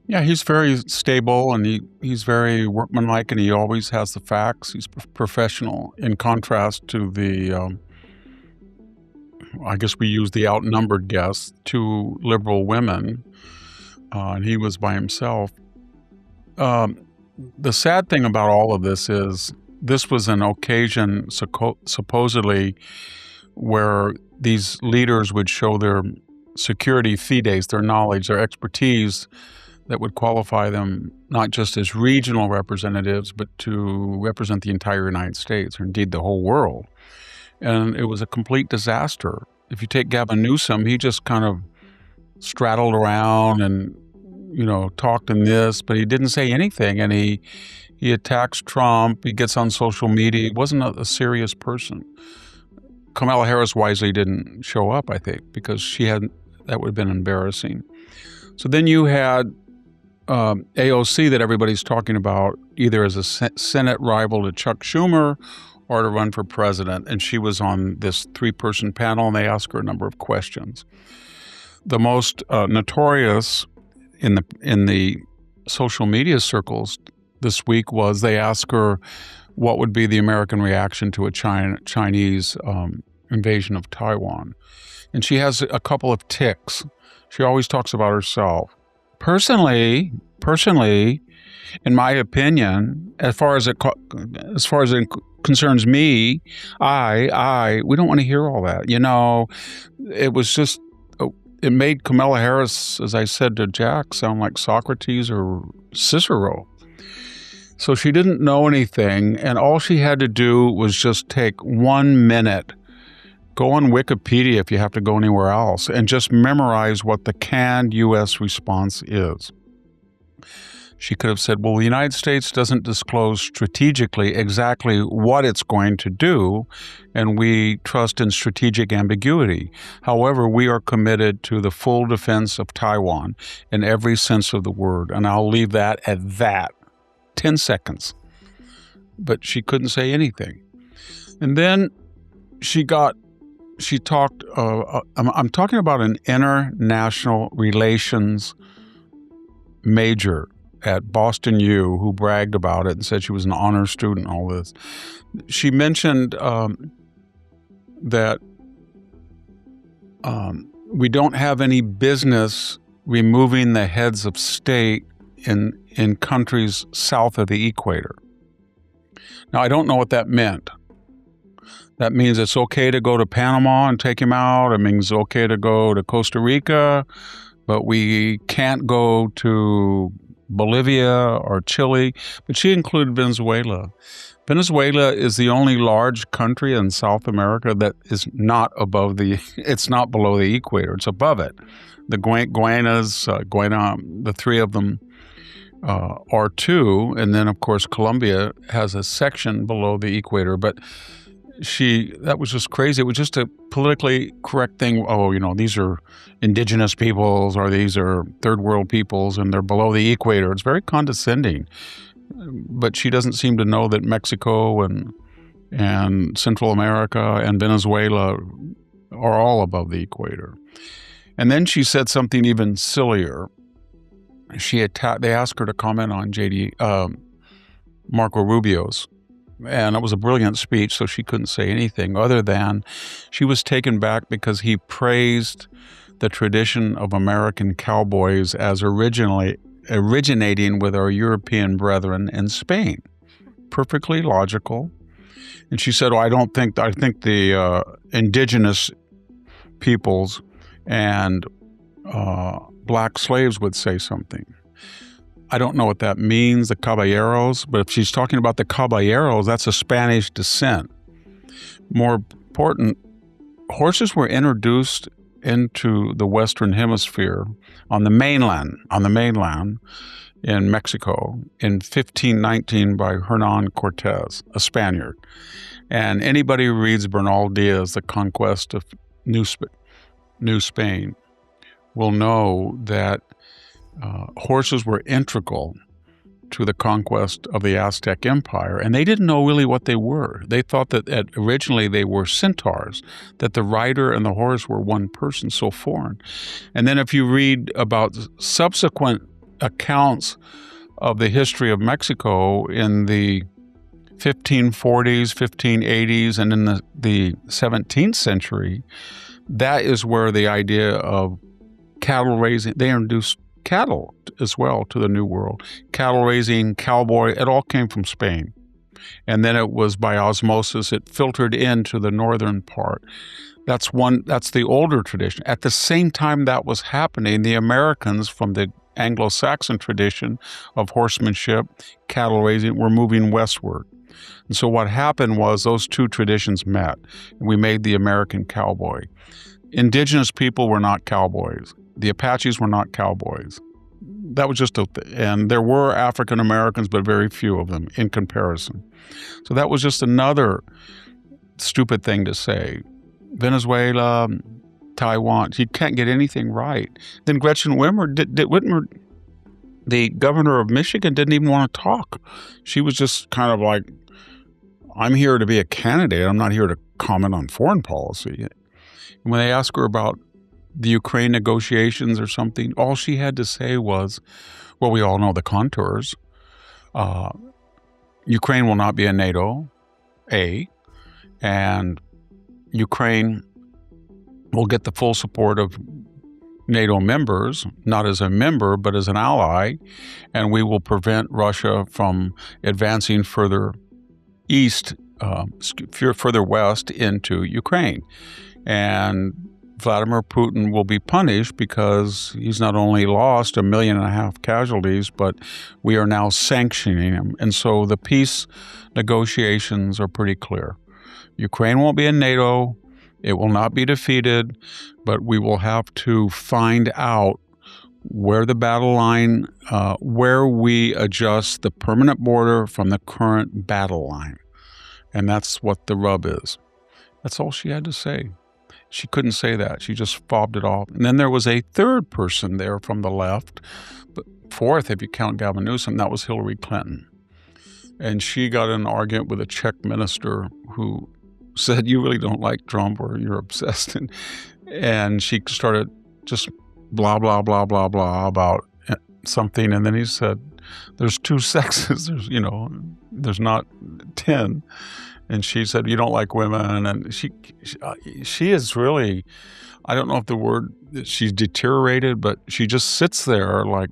Yeah, he's very stable and he's very workmanlike and he always has the facts. He's professional in contrast to I guess we use the outnumbered guests, two liberal women, and he was by himself. The sad thing about all of this is this was an occasion supposedly where these leaders would show their security fides, their knowledge, their expertise that would qualify them not just as regional representatives, but to represent the entire United States, or indeed the whole world. And it was a complete disaster. If you take Gavin Newsom, he just kind of straddled around and, talked in this, but he didn't say anything. And he attacks Trump. He gets on social media. He wasn't a serious person. Kamala Harris wisely didn't show up, I think, because that would have been embarrassing. So then you had AOC that everybody's talking about either as a Senate rival to Chuck Schumer or to run for president. And she was on this 3-person panel, and they asked her a number of questions. The most notorious in the social media circles this week was they asked her what would be the American reaction to a Chinese invasion of Taiwan. And she has a couple of tics. She always talks about herself. Personally, in my opinion, as far as it concerns me, we don't want to hear all that. It was just, it made Kamala Harris, as I said to Jack, sound like Socrates or Cicero. So she didn't know anything, and all she had to do was just take 1 minute, go on Wikipedia if you have to go anywhere else, and just memorize what the canned U.S. response is. She could have said, well, the United States doesn't disclose strategically exactly what it's going to do, and we trust in strategic ambiguity. However, we are committed to the full defense of Taiwan in every sense of the word, and I'll leave that at that. 10 seconds. But she couldn't say anything. And then she talked, I'm talking about an international relations major at Boston U who bragged about it and said she was an honor student and all this. She mentioned that we don't have any business removing the heads of state in countries south of the equator. Now, I don't know what that meant. That means it's okay to go to Panama and take him out. It means it's okay to go to Costa Rica, but we can't go to Bolivia or Chile. But she included Venezuela. Venezuela is the only large country in South America that is not it's not below the equator. It's above it. The Guianas, the three of them are two, and then of course Colombia has a section below the equator. But that was just crazy. It was just a politically correct thing. Oh, these are indigenous peoples or these are third world peoples and they're below the equator. It's very condescending. But she doesn't seem to know that Mexico and Central America and Venezuela are all above the equator. And then she said something even sillier. They asked her to comment on Marco Rubio's, and it was a brilliant speech, so she couldn't say anything other than she was taken back because he praised the tradition of American cowboys as originating with our European brethren in Spain. Perfectly logical. And she said, I think the indigenous peoples and black slaves would say something. I don't know what that means, the caballeros, but if she's talking about the caballeros, that's a Spanish descent. More important, horses were introduced into the Western Hemisphere on the mainland in Mexico in 1519 by Hernan Cortez, a Spaniard. And anybody who reads Bernal Diaz, The Conquest of New Spain, will know that horses were integral to the conquest of the Aztec Empire, and they didn't know really what they were. They thought that originally they were centaurs, that the rider and the horse were one person, so foreign. And then if you read about subsequent accounts of the history of Mexico in the 1540s, 1580s, and in the 17th century, that is where the idea of cattle raising, they introduced cattle as well to the New World. Cattle raising, cowboy, it all came from Spain. And then it was by osmosis, it filtered into the northern part. That's the older tradition. At the same time that was happening, the Americans from the Anglo-Saxon tradition of horsemanship, cattle raising, were moving westward. And so what happened was those two traditions met, and we made the American cowboy. Indigenous people were not cowboys. The Apaches were not cowboys. That was just and there were African Americans, but very few of them in comparison. So that was just another stupid thing to say. Venezuela, Taiwan, you can't get anything right. Then Gretchen Whitmer, the governor of Michigan, didn't even want to talk. She was just kind of like, I'm here to be a candidate. I'm not here to comment on foreign policy. And when they asked her about the Ukraine negotiations or something, all she had to say was, well, we all know the contours. Ukraine will not be in NATO, and Ukraine will get the full support of NATO members, not as a member, but as an ally, and we will prevent Russia from advancing further east, further west into Ukraine. And Vladimir Putin will be punished because he's not only lost 1.5 million casualties, but we are now sanctioning him. And so the peace negotiations are pretty clear. Ukraine won't be in NATO. It will not be defeated, but we will have to find out where the battle line, where we adjust the permanent border from the current battle line. And that's what the rub is. That's all she had to say. She couldn't say that. She just fobbed it off. And then there was a third person there from the left, but fourth if you count Gavin Newsom, that was Hillary Clinton. And she got in an argument with a Czech minister who said, you really don't like Trump or you're obsessed. And she started just blah, blah, blah, blah, blah about something. And then he said, there's two sexes, there's not 10. And she said, you don't like women. And she is really, I don't know if the word, she's deteriorated, but she just sits there like,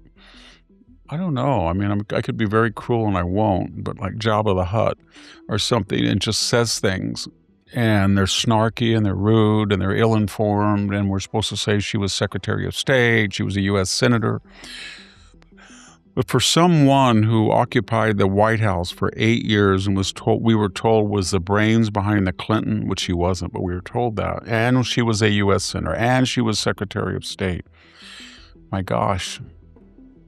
I don't know. I mean, I could be very cruel and I won't, but like Jabba the Hutt or something, and just says things. And they're snarky and they're rude and they're ill-informed. And we're supposed to say she was Secretary of State, she was a U.S. Senator. But for someone who occupied the White House for 8 years and we were told was the brains behind the Clinton, which she wasn't, but we were told that, and she was a U.S. Senator, and she was Secretary of State. My gosh,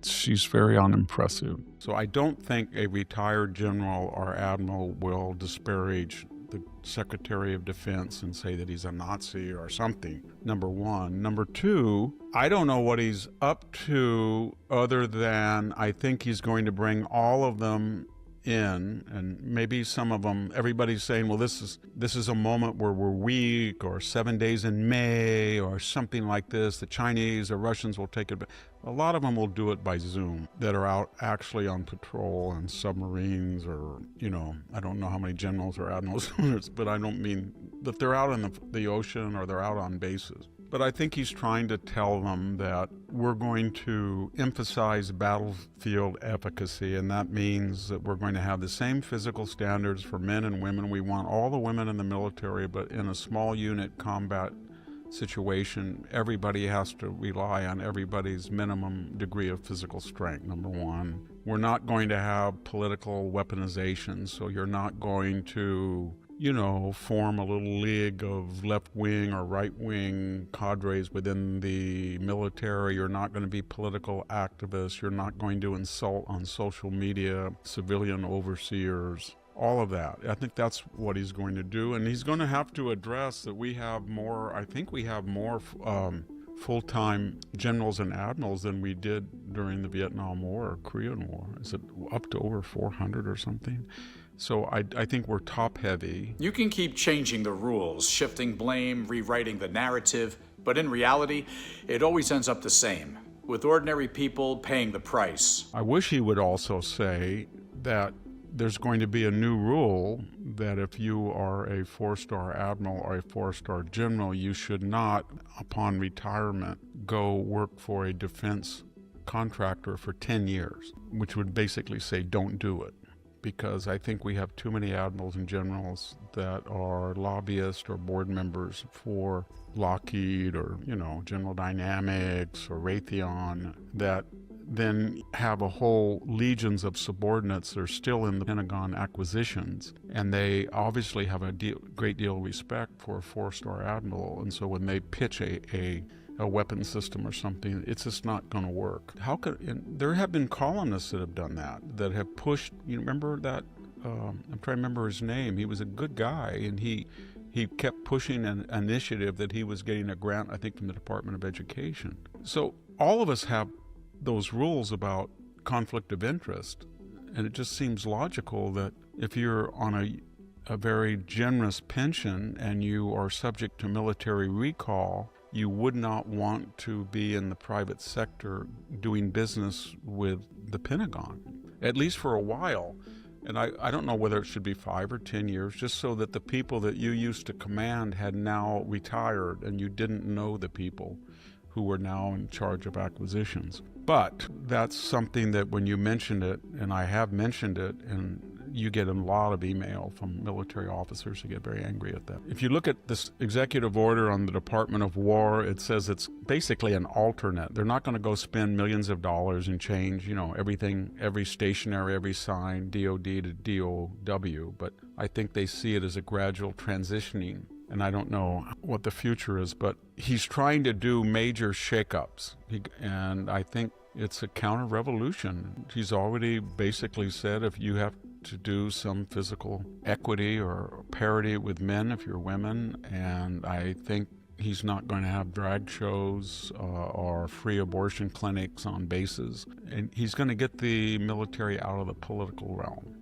she's very unimpressive. So I don't think a retired general or admiral will disparage the Secretary of Defense and say that he's a Nazi or something, number one. Number two, I don't know what he's up to other than I think he's going to bring all of them in, and maybe some of them, everybody's saying, well, this is a moment where we're weak, or 7 days in May, or something like this. The Chinese or Russians will take it. But a lot of them will do it by Zoom, that are out actually on patrol on submarines, or, I don't know how many generals or admirals, but I don't mean that they're out in the ocean or they're out on bases. But I think he's trying to tell them that we're going to emphasize battlefield efficacy, and that means that we're going to have the same physical standards for men and women. We want all the women in the military, but in a small unit combat situation, everybody has to rely on everybody's minimum degree of physical strength, number one. We're not going to have political weaponization, so you're not going to form a little league of left-wing or right-wing cadres within the military. You're not going to be political activists. You're not going to insult on social media civilian overseers. All of that. I think that's what he's going to do. And he's going to have to address that we have more full-time generals and admirals than we did during the Vietnam War or Korean War. Is it up to over 400 or something? So I think we're top-heavy. You can keep changing the rules, shifting blame, rewriting the narrative, but in reality, it always ends up the same. with ordinary people paying the price. I wish he would also say that there's going to be a new rule that if you are a 4-star admiral or a 4-star general, you should not, upon retirement, go work for a defense contractor for 10 years, which would basically say don't do it. Because I think we have too many admirals and generals that are lobbyists or board members for Lockheed or, General Dynamics or Raytheon that then have a whole legions of subordinates that are still in the Pentagon acquisitions, and they obviously have a great deal of respect for a 4-star admiral, and so when they pitch a weapon system or something, it's just not going to work. There have been columnists that have done that have pushed, remember that, I'm trying to remember his name, he was a good guy, and he kept pushing an initiative that he was getting a grant, I think, from the Department of Education. So all of us have those rules about conflict of interest, and it just seems logical that if you're on a very generous pension and you are subject to military recall, you would not want to be in the private sector doing business with the Pentagon, at least for a while. And I don't know whether it should be 5 or 10 years, just so that the people that you used to command had now retired and you didn't know the people who were now in charge of acquisitions. But that's something that when you mentioned it, and I have mentioned it, and you get a lot of email from military officers who get very angry at that. If you look at this executive order on the Department of War, it says it's basically an alternate. They're not going to go spend millions of dollars and change, everything, every stationery, every sign, DOD to DOW, but I think they see it as a gradual transitioning. And I don't know what the future is, but he's trying to do major shakeups. And I think it's a counter-revolution. He's already basically said if you have to do some physical equity or parity with men if you're women, and I think he's not going to have drag shows or free abortion clinics on bases. And he's going to get the military out of the political realm.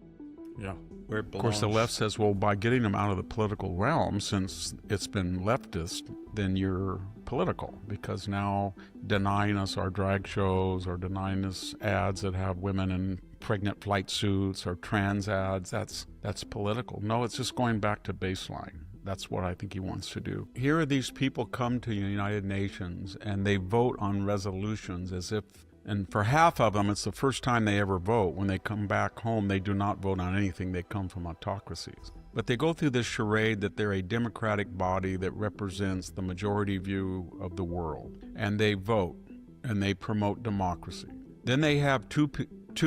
Yeah, where it belongs. Of course, the left says, well, by getting them out of the political realm, since it's been leftist, then you're political, because now denying us our drag shows or denying us ads that have women in pregnant flight suits or trans ads, that's political. No, it's just going back to baseline. That's what I think he wants to do. Here are these people come to the United Nations and they vote on resolutions as if, and for half of them, it's the first time they ever vote. When they come back home, they do not vote on anything. They come from autocracies. But they go through this charade that they're a democratic body that represents the majority view of the world. And they vote, and they promote democracy. Then they have two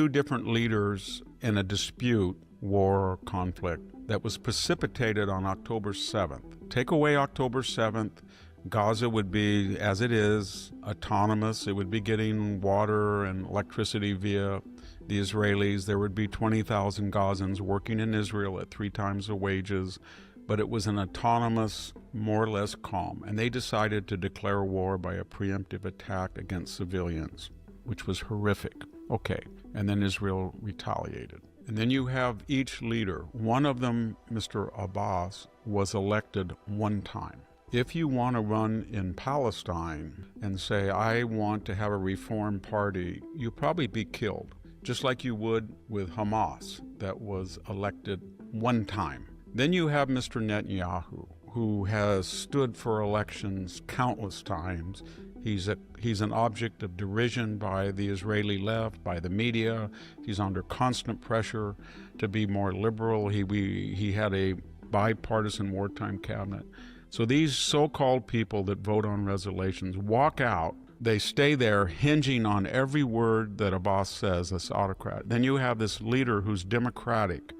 different leaders in a dispute, war, or conflict, that was precipitated on October 7th. Take away October 7th, Gaza would be, as it is, autonomous. It would be getting water and electricity via the Israelis. There would be 20,000 Gazans working in Israel at 3 times the wages, but it was an autonomous, more or less calm. And they decided to declare war by a preemptive attack against civilians, which was horrific. Okay, and then Israel retaliated. And then you have each leader. One of them, Mr. Abbas, was elected one time. If you want to run in Palestine and say, I want to have a reform party, you'll probably be killed, just like you would with Hamas, that was elected one time. Then you have Mr. Netanyahu, who has stood for elections countless times. He's an object of derision by the Israeli left, by the media. He's under constant pressure to be more liberal. He had a bipartisan wartime cabinet. So these so-called people that vote on resolutions walk out. They stay there hinging on every word that Abbas says, this autocrat. Then you have this leader who's democratic,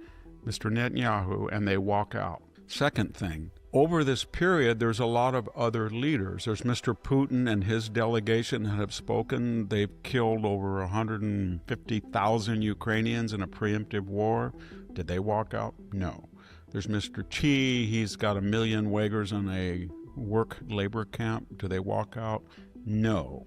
Mr. Netanyahu, and they walk out. Second thing, over this period, there's a lot of other leaders. There's Mr. Putin and his delegation that have spoken. They've killed over 150,000 Ukrainians in a preemptive war. Did they walk out? No. There's Mr. Xi. He's got 1 million Uyghurs in a work labor camp. Do they walk out? No.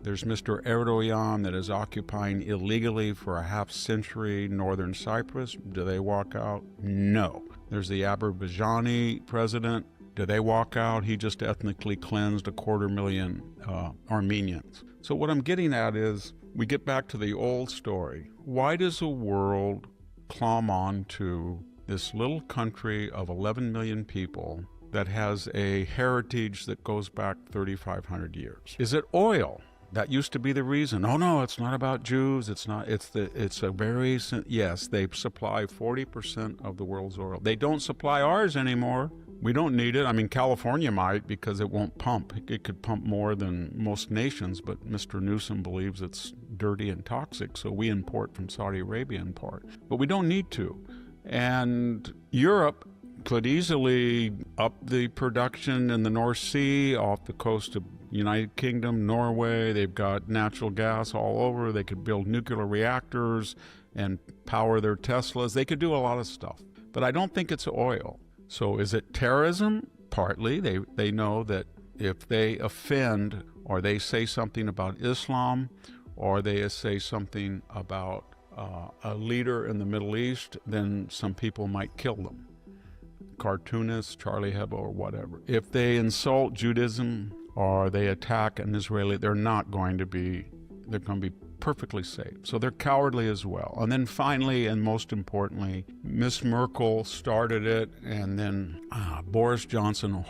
There's Mr. Erdogan that is occupying illegally for a half century northern Cyprus. Do they walk out? No. There's the Azerbaijani president. Do they walk out? He just ethnically cleansed 250,000 Armenians. So what I'm getting at is, we get back to the old story. Why does the world clomb on to this little country of 11 million people that has a heritage that goes back 3,500 years? Is it oil? That used to be the reason. Oh no, it's not about Jews. It's not. Yes, they supply 40% of the world's oil. They don't supply ours anymore. We don't need it. I mean, California might, because it won't pump. It could pump more than most nations, but Mr. Newsom believes it's dirty and toxic, so we import from Saudi Arabia in part. But we don't need to. And Europe could easily up the production in the North Sea, off the coast of United Kingdom, Norway. They've got natural gas all over. They could build nuclear reactors and power their Teslas. They could do a lot of stuff. But I don't think it's oil. So is it terrorism? Partly. They know that if they offend or they say something about Islam or they say something about a leader in the Middle East, then some people might kill them. Cartoonists, Charlie Hebdo or whatever. If they insult Judaism or they attack an Israeli, they're going to be perfectly safe. So they're cowardly as well. And then finally, and most importantly, Miss Merkel started it, and then Boris Johnson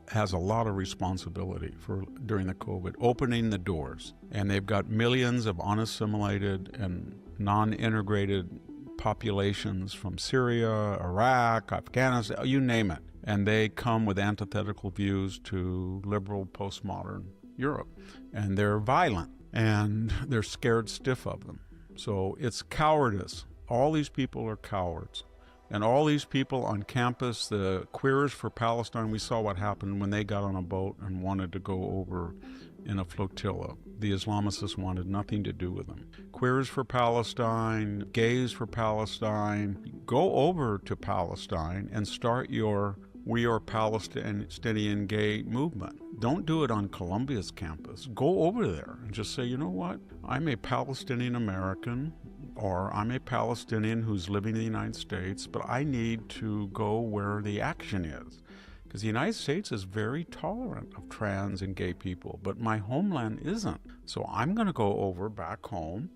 has a lot of responsibility for, during the COVID, opening the doors. And they've got millions of unassimilated and non-integrated populations from Syria, Iraq, Afghanistan, you name it. And they come with antithetical views to liberal postmodern Europe. And they're violent, and they're scared stiff of them. So it's cowardice. All these people are cowards. And all these people on campus, the Queers for Palestine, we saw what happened when they got on a boat and wanted to go over in a flotilla. The Islamicists wanted nothing to do with them. Queers for Palestine, Gays for Palestine, go over to Palestine and start your We Are Palestinian Gay movement. Don't do it on Columbia's campus. Go over there and just say, you know what? I'm a Palestinian American, or I'm a Palestinian who's living in the United States, but I need to go where the action is. Because the United States is very tolerant of trans and gay people, but my homeland isn't. So I'm going to go over back home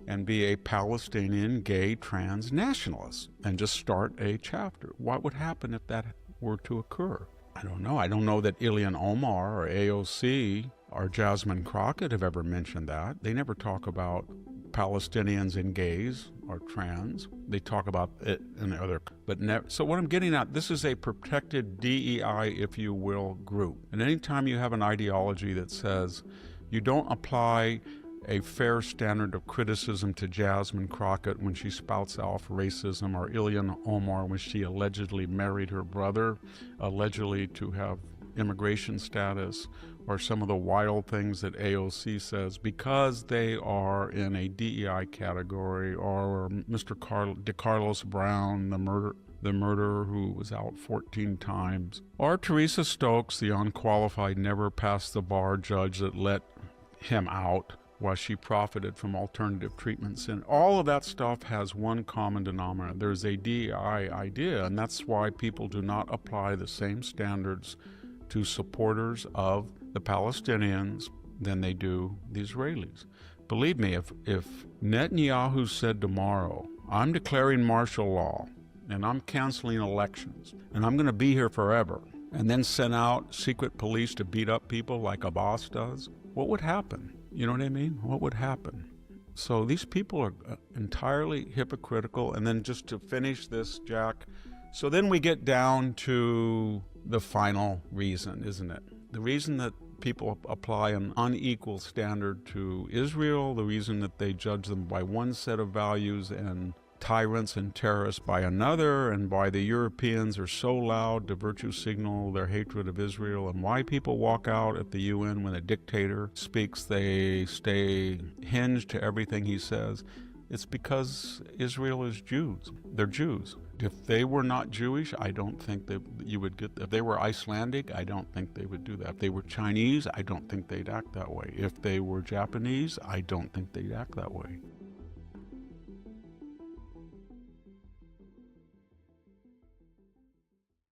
and be a Palestinian gay trans nationalist and just start a chapter. What would happen if that were to occur? I don't know. I don't know that Ilhan Omar or AOC or Jasmine Crockett have ever mentioned that. They never talk about Palestinians and gays or trans. They talk about it in other, but never. So what I'm getting at, this is a protected DEI, if you will, group. And anytime you have an ideology that says you don't apply a fair standard of criticism to Jasmine Crockett when she spouts off racism, or Ilhan Omar when she allegedly married her brother, allegedly to have immigration status, or some of the wild things that AOC says because they are in a DEI category, or Mr. DeCarlos Brown, the murderer who was out 14 times, or Teresa Stokes, the unqualified, never passed the bar judge that let him out while she profited from alternative treatments. And all of that stuff has one common denominator. There's a DEI idea, and that's why people do not apply the same standards to supporters of the Palestinians than they do the Israelis. Believe me, if Netanyahu said tomorrow, I'm declaring martial law, and I'm canceling elections, and I'm going to be here forever, and then send out secret police to beat up people like Abbas does, what would happen? You know what I mean? What would happen? So these people are entirely hypocritical. And then just to finish this, Jack, so then we get down to the final reason, isn't it? The reason that people apply an unequal standard to Israel, the reason that they judge them by one set of values and tyrants and terrorists by another, and why the Europeans are so loud to virtue signal their hatred of Israel, and why people walk out at the UN when a dictator speaks, they stay hinged to everything he says. It's because Israel is Jews. They're Jews. If they were not Jewish, I don't think that you would get that. If they were Icelandic, I don't think they would do that. If they were Chinese, I don't think they'd act that way. If they were Japanese, I don't think they'd act that way.